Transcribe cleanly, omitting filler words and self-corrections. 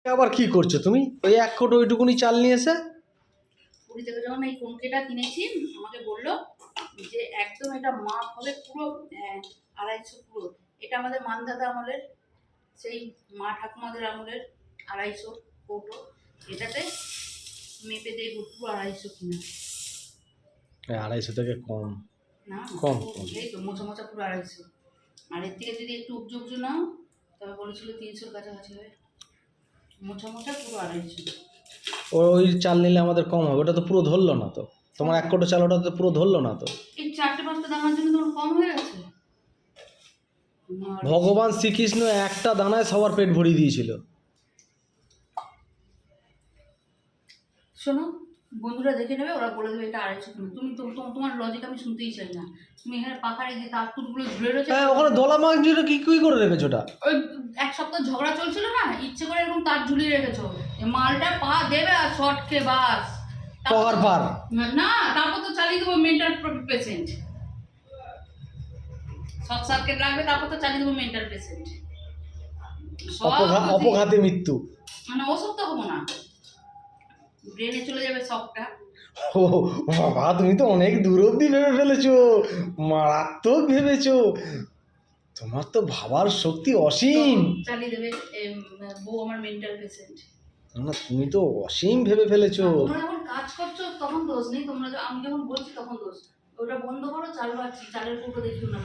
আবার কি করছো তুমি? ওই এক কোটো ওইটুকুনি চাল নিয়ে এসে পুরী থেকে যখন এই কনকেটা কিনেছি আমাকে বললো যে একদম এটা মাপ হবে পুরো 250 পুরো। এটা আমাদের মানদাদা আমলের, সেই মা ঠাকুমাদের আমলের 250 কৌটো। এটাতে মেপে দেখব পুরো 250 কিনা। 250 থেকে কম? না কম এই তো মোছা মোছা পুরো 250। আর এর থেকে যদি একটু উপজু উপজু নাও তবে বলেছিল 300-র কাছাকাছি হবে। মোছা মোছা পুরো 250। ওই চাল নিলে আমাদের কম হবে। ওটা তো পুরো ধরলো না তো, তোমার এক কোটো চাল ওটা তো পুরো ধরলো না তো। এই 4টে-5টা দানার জন্য তোমার কম হয়ে গেছে। ভগবান শ্রীকৃষ্ণ একটা দানায় সবার পেট ভরিয়ে দিয়েছিল। শোনো, বন্ধুরা দেখে নেবে, ওরা বলে দেবে এটা 250 কিনা। তুমি তোমার লজিক আমি শুনতেই চাই না। তুমি এখানে পাখারে যে তার তুলগুলো ঝুলে রয়েছে। হ্যাঁ, ওখানে দলা মাছ দিয়ে কি কি করে রেখেছো ওটা? ওই এক সপ্তাহ ঝগড়া চলছিল না, ইচ্ছে করে এরকম তার ঝুলিয়ে রেখেছো। মালটা পা দেবে আর শর্ট খেয়ে বাস পগার পার না, তারপর তো চালিয়ে দেবো মেন্টাল পেশেন্ট। শর্ট সার্কিট লাগবে, তারপর তো চালিয়ে দেবো মেন্টাল পেশেন্ট। অপঘাতে মৃত্যু। মানে ওসব তো হবো না, ব্রেনে চলে যাবে শকটা। ও বাবা, তুমি তো অনেক দূর অব্দি ভেবে ফেলেছো, মারাত্মক ভেবেছো। তোমার তো ভাবার শক্তি অসীম। চালিয়ে দেবে বউ আমার মেন্টাল পেশেন্ট। না, তুমি তো অসীম ভেবে ফেলেছো। তোমরা যখন কাজ করছো তখন দোষ নেই, তোমরা আমি যখন বলছি তখন দোষ। ওটা বন্ধ করো, চাল বাড়ছি, চালের কৌটো দেখিও না।